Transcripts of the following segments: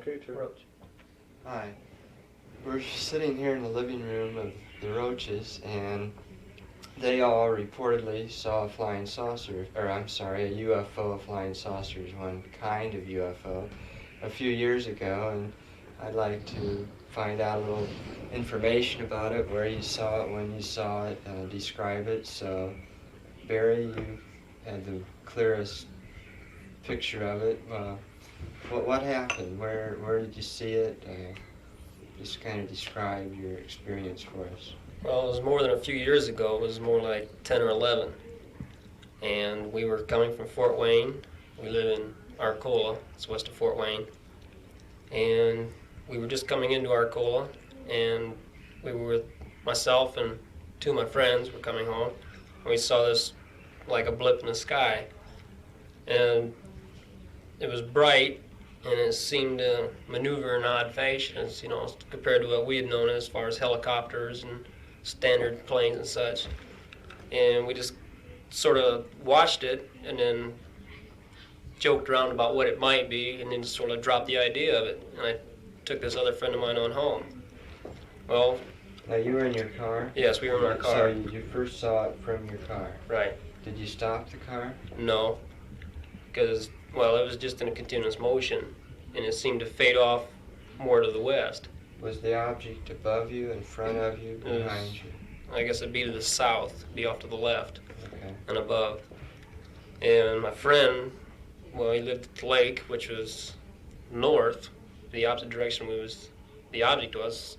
Okay, to Roach. Hi. We're sitting here in the living room of the Roaches, and they all reportedly saw a flying saucer, or I'm sorry, a UFO. A flying saucer is one kind of UFO, a few years ago, and I'd like to find out a little information about it, where you saw it, when you saw it, describe it. So, Barry, you had the clearest picture of it. What happened? Where did you see it? Just kind of describe your experience for us. Well, it was more than a few years ago. It was more like 10 or 11. And we were coming from Fort Wayne. We live in Arcola. It's west of Fort Wayne. And we were just coming into Arcola, and we were with myself and two of my friends were coming home. And we saw this like a blip in the sky. And it was bright, and it seemed to maneuver in odd fashions, you know, compared to what we had known as far as helicopters and standard planes and such. And we just sort of watched it and then joked around about what it might be, and then just sort of dropped the idea of it. And I took this other friend of mine on home. Well, Now, you were in your car? yes, we were in our car. So you first saw it from your car? Right. Did you stop the car? No, because, well, it was just in a continuous motion, and it seemed to fade off more to the west. Was the object above you, in front of you, behind you? I guess it'd be to the south, be off to the left Okay. and above. And my friend, well, he lived at the lake, which was north, the opposite direction the object was.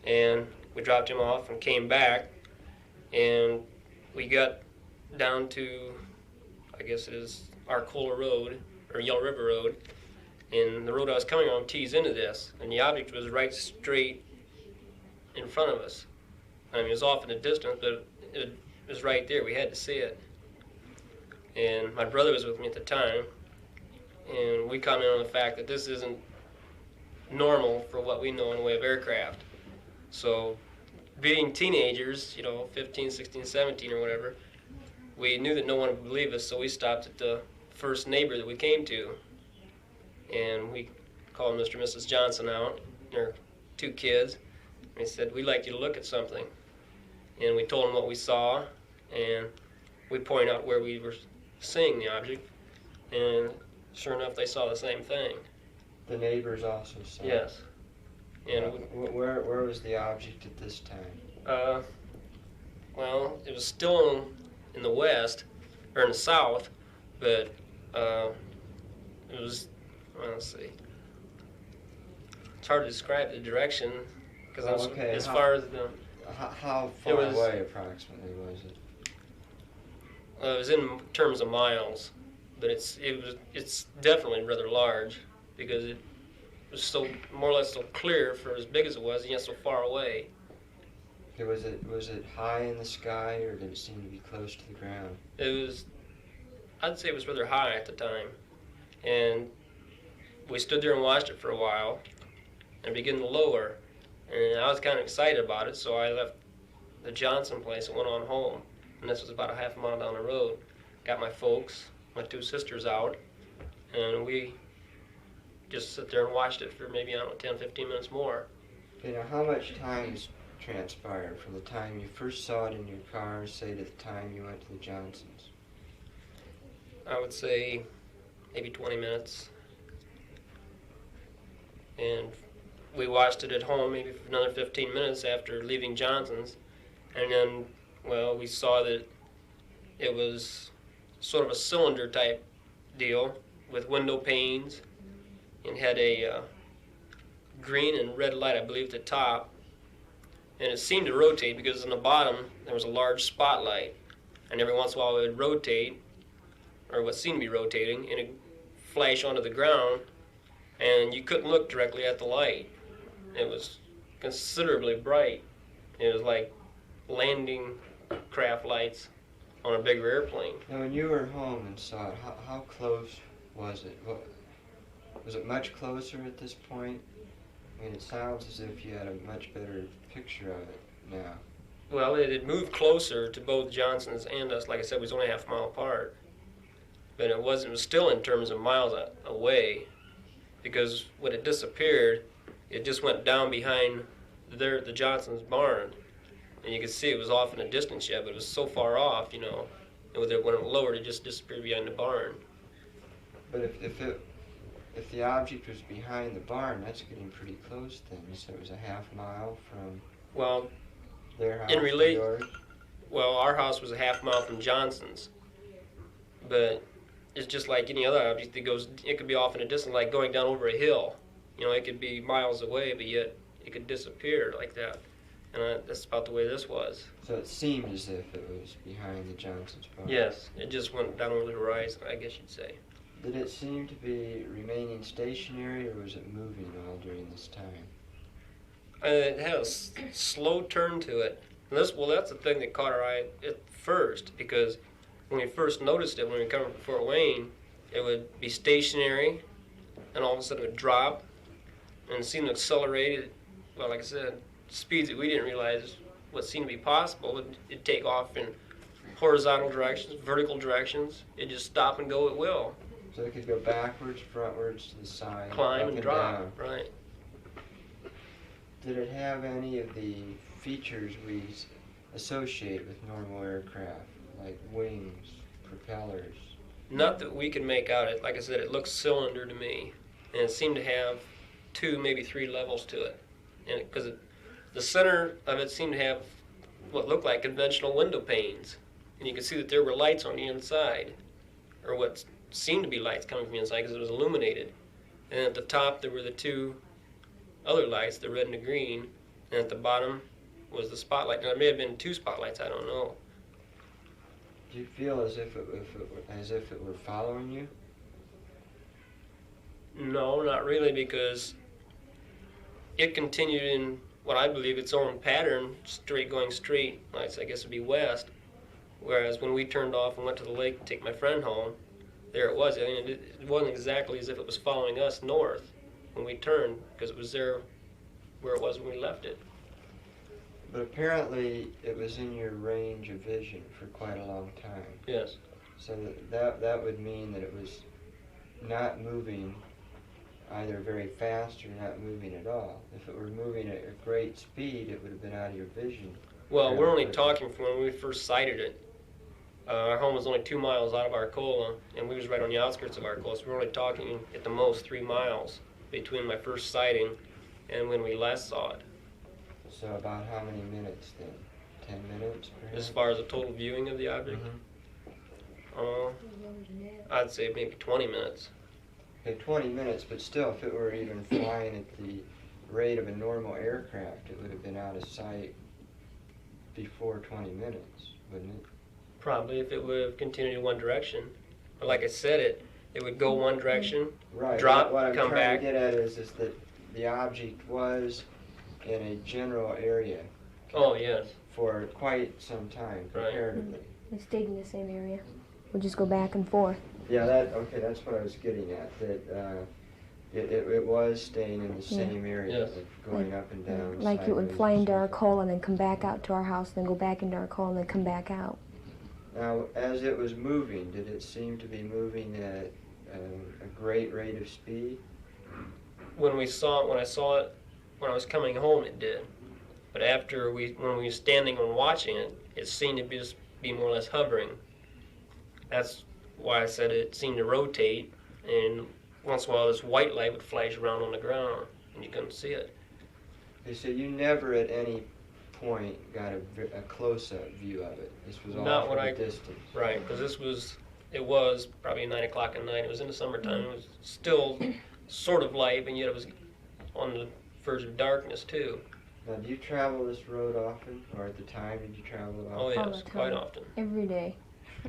And we dropped him off and came back, and we got down to, I guess it is Arcola Road, or Yellow River Road, and the road I was coming on tees into this, and the object was right straight in front of us. I mean, it was off in the distance, but it was right there. We had to see it. And my brother was with me at the time, and we commented on the fact that this isn't normal for what we know in the way of aircraft. So, being teenagers, you know, 15, 16, 17 or whatever, we knew that no one would believe us, so we stopped at the first neighbor that we came to. And we called Mr. and Mrs. Johnson out, their two kids, and he said, "We'd like you to look at something." And we told them what we saw, and we pointed out where we were seeing the object, and sure enough, they saw the same thing. The neighbors also saw it? Yes. And Where was the object at this time? well, it was still in the west, or in the south, but it was, well, let's see. It's hard to describe the direction, because as far as the... How far away approximately was it? It was in terms of miles, but it's definitely rather large, because it was so more or less so clear for as big as it was, and yet so far away. Okay, was it high in the sky, or did it seem to be close to the ground? I'd say it was rather high at the time, and we stood there and watched it for a while, and it began to lower, and I was kind of excited about it, so I left the Johnson place and went on home, and this was about a half a mile down the road. Got my folks, my two sisters out, and we just sit there and watched it for maybe, I don't know, 10, 15 minutes more. Okay, now how much time has transpired from the time you first saw it in your car, say, to the time you went to the Johnsons? I would say maybe 20 minutes. And we watched it at home maybe for another 15 minutes after leaving Johnson's. And then, well, we saw that it was sort of a cylinder type deal with window panes, and had a green and red light, I believe, at the top. And it seemed to rotate because on the bottom there was a large spotlight. And every once in a while it would rotate, or what seemed to be rotating, and it would flash onto the ground, and you couldn't look directly at the light. It was considerably bright. It was like landing craft lights on a bigger airplane. Now, when you were home and saw it, how close was it? Was it much closer at this point? I mean, it sounds as if you had a much better picture of it now. Well, it had moved closer to both Johnson's and us. Like I said, it was only half a mile apart. But it was still in terms of miles away, because when it disappeared, it just went down behind the Johnson's barn, and you could see it was off in a distance yet, but it was so far off, and when it lowered, it just disappeared behind the barn. But if the object was behind the barn, that's getting pretty close then. So it was a half mile from their house to yours. Well, our house was a half mile from Johnson's, but it's just like any other object it could be off in a distance, like going down over a hill. It could be miles away, but yet it could disappear like that. And that's about the way this was. So it seemed as if it was behind the Johnson's barn. Yes, it just went down over the horizon, I guess you'd say. Did it seem to be remaining stationary, or was it moving all during this time? It had a slow turn to it. And that's the thing that caught our eye at first, because when we first noticed it, when we were coming from Fort Wayne, it would be stationary, and all of a sudden it would drop, and it seemed to accelerate. Well, like I said, speeds that we didn't realize what seemed to be possible. It'd take off in horizontal directions, vertical directions. It'd just stop and go at will. So it could go backwards, frontwards, to the side, climb up and drop, down. right. Did it have any of the features we associate with normal aircraft, like wings, propellers? Not that we can make out. It, like I said, it looks cylinder to me, and it seemed to have 2, maybe 3 levels to it. And because the center of it seemed to have what looked like conventional window panes, and you could see that there were lights on the inside, or what seemed to be lights coming from the inside because it was illuminated. And at the top there were the 2 other lights, the red and the green, and at the bottom was the spotlight. Now, there may have been 2 spotlights, I don't know. Do you feel as if it were following you? No, not really, because it continued in what I believe its own pattern, going straight, I guess it'd be west. Whereas when we turned off and went to the lake to take my friend home, there it was. I mean, it wasn't exactly as if it was following us north when we turned, because it was there where it was when we left it. But apparently it was in your range of vision for quite a long time. Yes. So that would mean that it was not moving either very fast or not moving at all. If it were moving at a great speed, it would have been out of your vision. Well, we're only talking from when we first sighted it. Our home was only 2 miles out of Arcola, and we was right on the outskirts of Arcola, so we're only talking at the most 3 miles between my first sighting and when we last saw it. So about how many minutes then? 10 minutes, perhaps? As far as the total viewing of the object? I'd say maybe 20 minutes. Okay, 20 minutes, but still, if it were even flying at the rate of a normal aircraft, it would have been out of sight before 20 minutes, wouldn't it? Probably, if it would have continued in one direction. But like I said, it would go one direction, right. drop, what I'm come trying back. to get at is that the object was in a general area. Oh, yes. For quite some time, comparatively. It stayed in the same area. We'll just go back and forth. Yeah, that's what I was getting at. That it was staying in the same area, Yes. going up and down. Like it would sideways fly and into so our forth. coal and then come back out to our house, then go back into our coal and then come back out. Now, as it was moving, did it seem to be moving at a great rate of speed? When I saw it, when I was coming home, it did. But when we were standing and watching it, it seemed to just be more or less hovering. That's why I said it seemed to rotate, and once in a while this white light would flash around on the ground, and you couldn't see it. Okay, so you never at any point got a close-up view of it. This was all Not from when a distance. Right, because it was probably 9 o'clock at night. It was in the summertime. It was still sort of light, and yet it was on the verge of darkness too. Now, do you travel this road often, or at the time did you travel it often? Oh All yes, the quite time. often. Every day.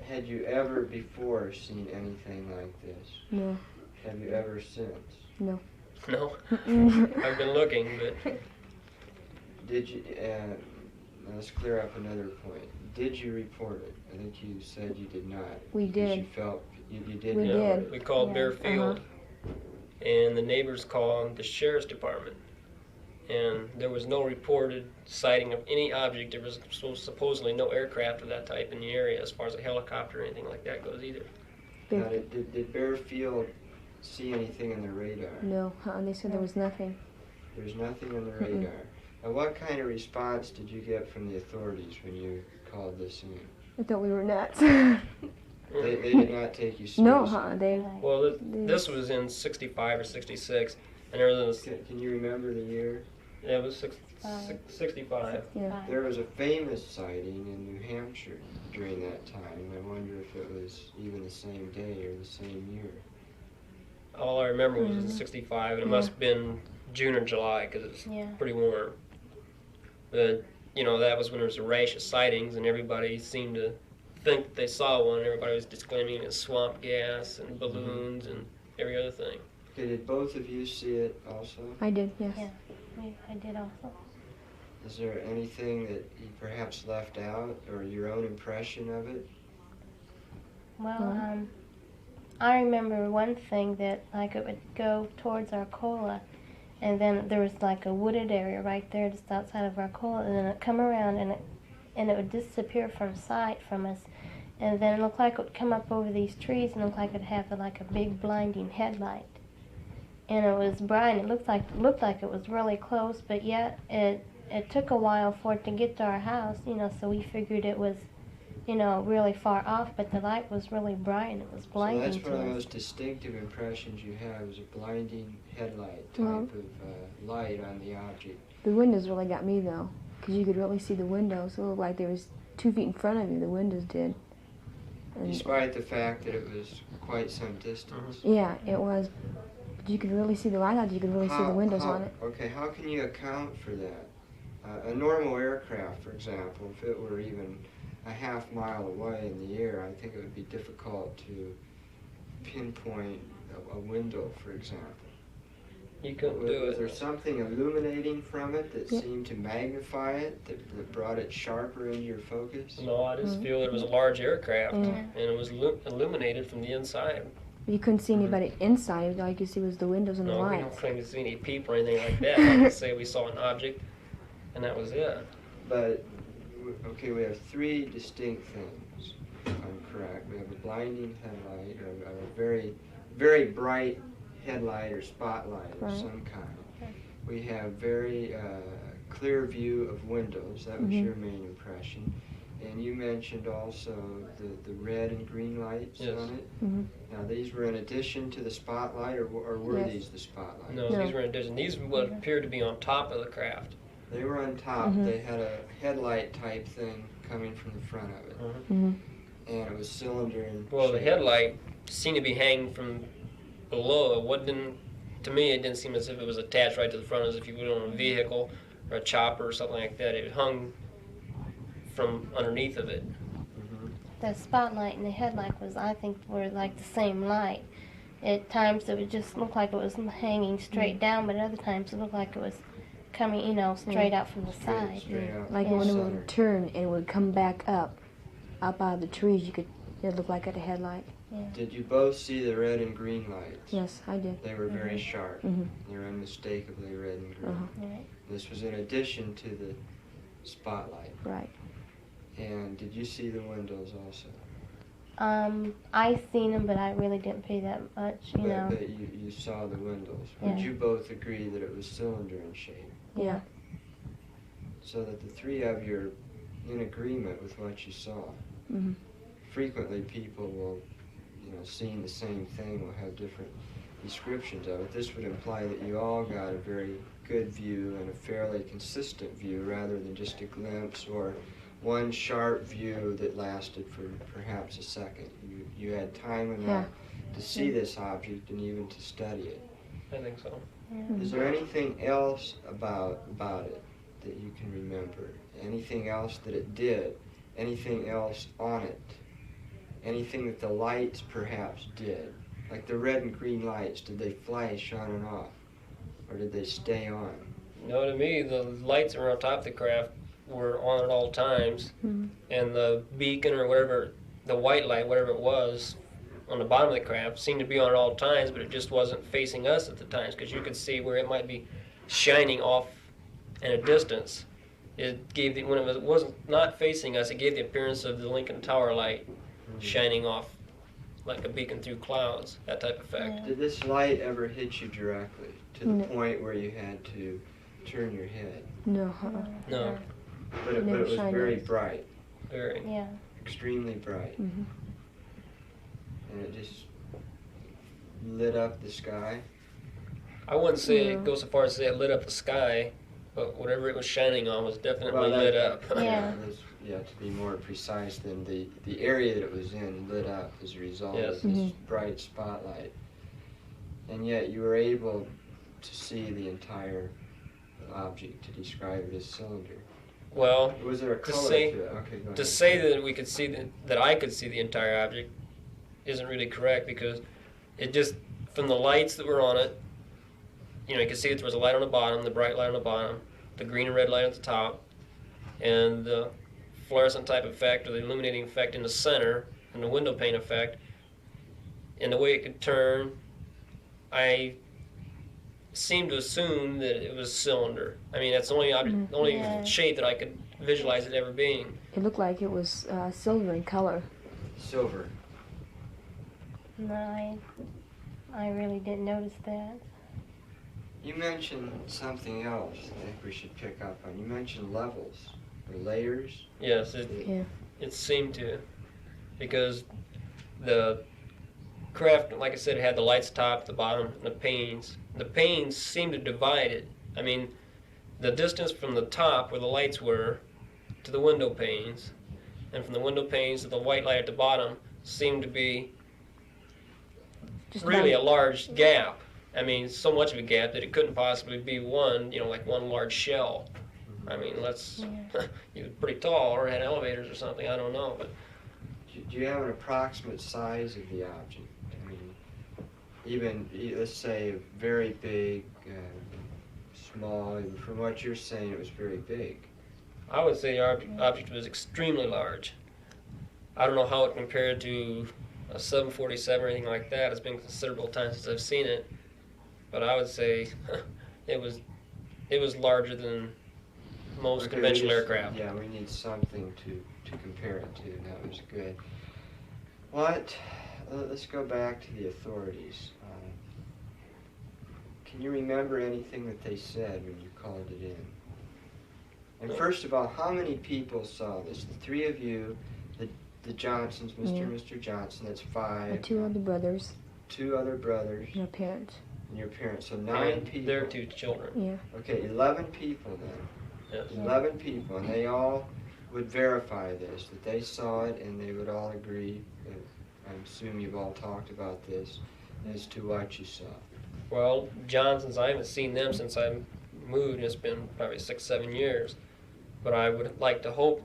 Had you ever before seen anything like this? No. Have you ever since? No. No, I've been looking, but Did you, let's clear up another point. Did you report it? I think you said you did not. We because did. You felt you did We report did. it. we called Yeah. Bearfield, and the neighbors called the sheriff's department, and there was no reported sighting of any object. There was supposedly no aircraft of that type in the area, as far as a helicopter or anything like that goes either. Now, did Bearfield see anything on the radar? No, they said there was nothing. There's nothing on the radar. Now, what kind of response did you get from the authorities when you called this in? I thought we were nuts. They did not take you seriously? No, Well, this was in 65 or 66, and there was... Can you remember the year? Yeah, it was 65. Yeah. There was a famous sighting in New Hampshire during that time. I wonder if it was even the same day or the same year. All I remember was in 65, and it must have been June or July, because it's pretty warm. But, you know, that was when there was a rash of sightings, and everybody seemed to think that they saw one. Everybody was disclaiming it was swamp gas and balloons and every other thing. Okay, did both of you see it also? I did, yes. Yeah, I did also. Is there anything that you perhaps left out, or your own impression of it? Well, I remember one thing that, like, it would go towards Arcola, and then there was like a wooded area right there just outside of Arcola, and then it'd come around and it would disappear from sight from us, and then it looked like it would come up over these trees and look like it'd have like a big blinding headlight, and it was bright. It looked like it was really close, but yet it took a while for it to get to our house, you know. So we figured it was, you know, really far off, but the light was really bright and it was blinding So that's one of the to us. most distinctive impressions you have, is a blinding headlight type of light on the object. The windows really got me, though, because you could really see the windows. It looked like there was 2 feet in front of you, the windows did. And Despite the fact that it was quite some distance. yeah, it was. But you could really see the light out. You could really see the windows on it. Okay, how can you account for that? A normal aircraft, for example, if it were even a half mile away in the air, I think it would be difficult to pinpoint a window, for example. You couldn't do Was there it. something illuminating from it that seemed to magnify it, that brought it sharper into your focus? No, I just feel it was a large aircraft, Yeah. and it was illuminated from the inside. You couldn't see anybody inside. All you could see was the windows and the No, we don't lights. claim to see any people or anything like that. I just say we saw an object, and that was it. But, okay, we have 3 distinct things, if I'm correct. We have a blinding headlight, or a very, very bright headlight or spotlight of Right. some kind. We have very clear view of windows. That was your main impression. And you mentioned also the red and green lights Yes. on it. Mm-hmm. Now, these were in addition to the spotlight, or were Yes. these the spotlight? No, No. these were in addition. These would appear to be on top of the craft. They were on top. They had a headlight type thing coming from the front of it. Mm-hmm. And it was cylinder in Well, the shape. headlight seemed to be hanging from below. To me, it didn't seem as if it was attached right to the front, as if you put it on a vehicle or a chopper or something like that. It hung from underneath of it. The spotlight and the headlight were like the same light. At times it would just look like it was hanging straight down, but at other times it looked like it was coming, you know, straight out from the side. Straight out Like from when the it center. would turn and it would come back up out of the trees, it looked like it had a headlight. Did you both see the red and green lights? Yes, I did. They were very sharp. Mm-hmm. They were unmistakably red and green. Uh-huh. This was in addition to the spotlight. Right. And did you see the windows also? I seen them, but I really didn't pay that much, you know. But you saw the windows. Yeah. Would you both agree that it was cylinder in shape? Yeah. So that the 3 of you are in agreement with what you saw. Mm-hmm. Frequently people will, seeing the same thing will have different descriptions of it. This would imply that you all got a very good view and a fairly consistent view, rather than just a glimpse or one sharp view that lasted for perhaps a second. You had time enough to see this object and even to study it. I think so. Is there anything else about it that you can remember? Anything else that it did? Anything else on it? Anything that the lights perhaps did? Like the red and green lights, did they flash on and off? Or did they stay on? No, to me, the lights that were on top of the craft were on at all times, and the beacon or whatever, the white light, whatever it was, on the bottom of the craft seemed to be on at all times, but it just wasn't facing us at the times, because you could see where it might be shining off in a distance. It gave when it wasn't not facing us, it gave the appearance of the Lincoln Tower light shining off like a beacon through clouds, that type of effect. Did this light ever hit you directly to the No. point where you had to turn your head? No, No, But it Never was shined very it. bright, very. Yeah. extremely bright, hmm and it just lit up the sky. I wouldn't say Yeah. it goes so far as to say it lit up the sky, but whatever it was shining on was definitely that- lit up. Yeah. it was, to be more precise, than the area that it was in lit up as a result Yes. of this bright spotlight. And yet you were able to see the entire object, to describe it as cylinder. Well, Was there a To color say- to it? Okay, go ahead. to say that we could see that I could see the entire object isn't really correct, because it just, from the lights that were on it, you know, you could see that there was a light on the bottom, the bright light on the bottom, the green and red light at the top, and the fluorescent type effect, or the illuminating effect in the center, and the window pane effect, and the way it could turn. I seem to assume that it was cylinder. I mean, that's the only object, the only Yeah. shape that I could visualize it ever being. It looked like it was silver in color. Silver. No, I really didn't notice that. You mentioned something else I think we should pick up on. You mentioned levels or layers. Yes, Yeah. it seemed to, because the craft, like I said, it had the lights top, the bottom, and the panes. The panes seemed to divide it. I mean, the distance from the top where the lights were to the window panes, and from the window panes to the white light at the bottom, seemed to be Just really a about, large gap. I mean, so much of a gap that it couldn't possibly be one, you know, like one large shell. I mean, let's, he was pretty tall or had elevators or something, I don't know, but Do you have an approximate size of the object? I mean, even, let's say, very big, small, from what you're saying, it was very big. I would say the object was extremely large. I don't know how it compared to a 747 or anything like that. It's been a considerable time since I've seen it, but I would say it was larger than most Okay, conventional we just- aircraft. Yeah, we need something to compare it to. That was good. Let's go back to the authorities. Can you remember anything that they said when you called it in? And first of all, how many people saw this? The three of you, the Johnsons, Mr. and Mr. Johnson, that's my 5. 2 other brothers, Two other brothers, and my parents. and your parents. So 9 And people. their 2 children. Yeah. Okay, 11 people then. Yes. 11 people, and they all would verify this, that they saw it, and they would all agree, I assume you've all talked about this, as to what you saw. Well, Johnson's, I haven't seen them since I moved, and it's been probably 6-7 years. But I would like to hope,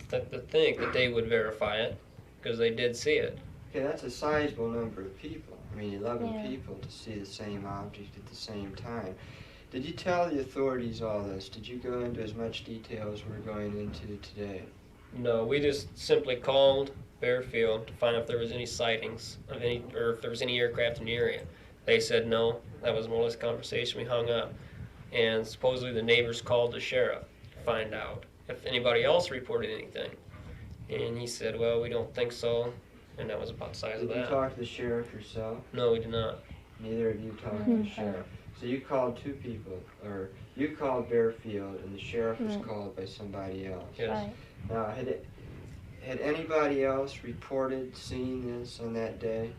to think that they would verify it, because they did see it. Okay, that's a sizable number of people. I mean, 11 Yeah. people to see the same object at the same time. Did you tell the authorities all this? Did you go into as much detail as we're going into today? No, we just simply called Bearfield to find out if there was any sightings of any, or if there was any aircraft in the area. They said no. That was more or less the conversation. We hung up. And supposedly the neighbors called the sheriff to find out if anybody else reported anything. And he said, well, we don't think so. And that was about the size of Did you that. talk to the sheriff yourself? No, we did not. Neither of you talked to the sheriff. So you called 2 people, or you called Bearfield, and the sheriff was called by somebody else. Yes. Right. Now, had anybody else reported seeing this on that day?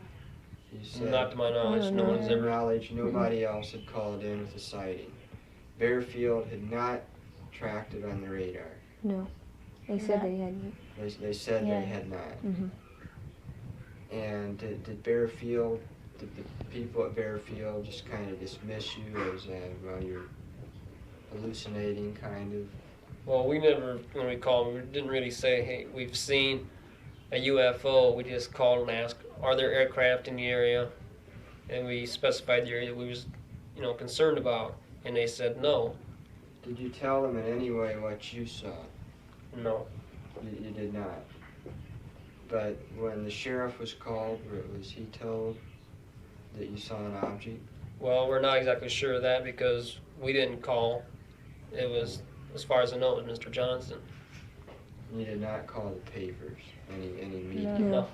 You said, Not to my knowledge. No one's to your ever. knowledge, nobody else had called in with a sighting. Bearfield had not tracked it on the radar. No. They said Yeah. they hadn't. They said Yeah. they had not. hmm And did Bearfield, did the people at Bearfield just kind of dismiss you as, well, you're hallucinating, kind of? Well, we never, when we called, we didn't really say, hey, we've seen a UFO. We just called and asked, are there aircraft in the area? And we specified the area that we was, concerned about. And they said no. Did you tell them in any way what you saw? No. You did not. But when the sheriff was called, was he told that you saw an object? Well, we're not exactly sure of that because we didn't call. It was, as far as I know, it was Mr. Johnson. You did not call the papers, any media? No.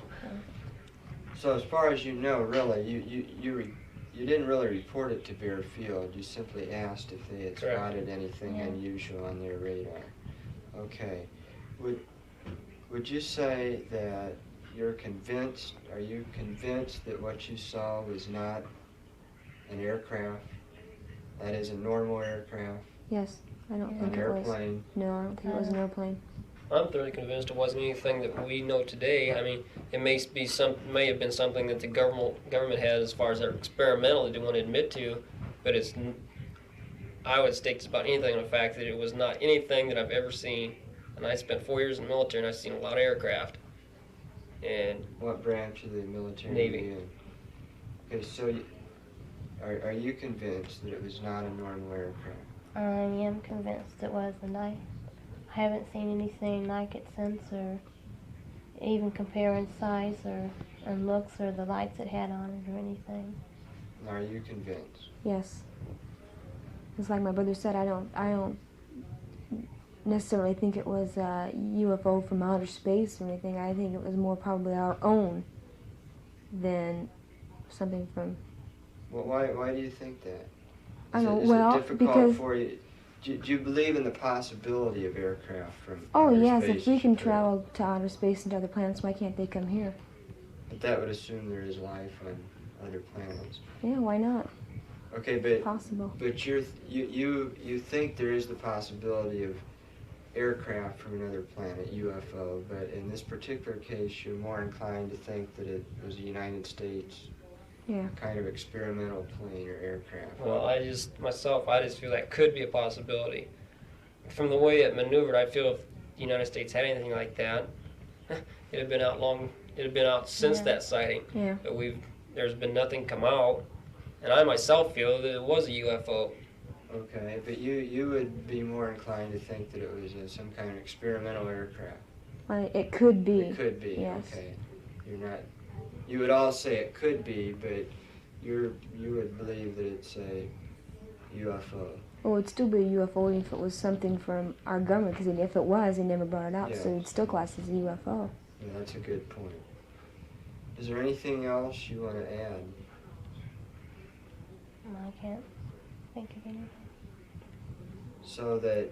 So as far as you know, really, you didn't really report it to Bear Field. You simply asked if they had Correct. spotted anything Yeah. unusual on their radar. Okay. Would you say that you're convinced? Are you convinced that what you saw was not an aircraft? That is a normal aircraft, Yes, I don't an think it was. airplane. No, I don't think it was an airplane. I'm thoroughly convinced it wasn't anything that we know today. I mean, it may have been something that the government has as far as their experimental they didn't want to admit to, but I would stake just about anything on the fact that it was not anything that I've ever seen. And I spent 4 years in the military, and I've seen a lot of aircraft. And What branch of the military Navy. are you in? Okay, so are you convinced that it was not a normal aircraft? I am convinced it was, and I haven't seen anything like it since, or even comparing size or and looks or the lights it had on it or anything. Are you convinced? Yes. It's like my brother said, I don't necessarily think it was a UFO from outer space or anything. I think it was more probably our own than something from... Well, why do you think that? I know, Is well, it difficult because... for you? Do you believe in the possibility of aircraft from Oh, outer yes, space if we can to- travel to outer space and to other planets, why can't they come here? But that would assume there is life on other planets. Yeah, why not? Okay, but Possible. you think there is the possibility of aircraft from another planet, UFO, but in this particular case, you're more inclined to think that it was a United States Yeah. kind of experimental plane or aircraft. well, I just feel that could be a possibility. From the way it maneuvered, I feel if the United States had anything like that, it had been out since Yeah. that sighting. Yeah. But there's been nothing come out, and I myself feel that it was a UFO. Okay, but you would be more inclined to think that it was some kind of experimental aircraft. It could be. It could be. Yes. Okay, you're not. You would all say it could be, but you would believe that it's a UFO. Well, it'd still be a UFO if it was something from our government, because if it was, they never brought it out, so Yeah. it'd still class as a UFO. Yeah, that's a good point. Is there anything else you want to add? I can't think of anything. So that,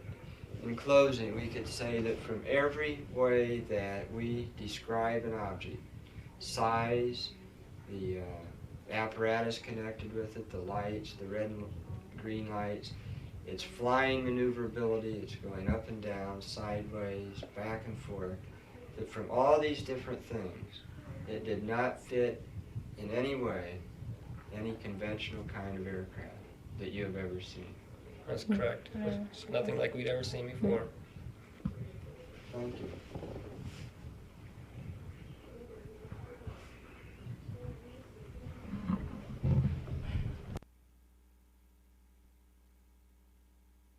in closing, we could say that from every way that we describe an object, size, the apparatus connected with it, the lights, the red and green lights, its flying maneuverability, it's going up and down, sideways, back and forth, that from all these different things, it did not fit in any way any conventional kind of aircraft that you have ever seen. That's correct. Yeah. It's nothing like we'd ever seen before. Thank you.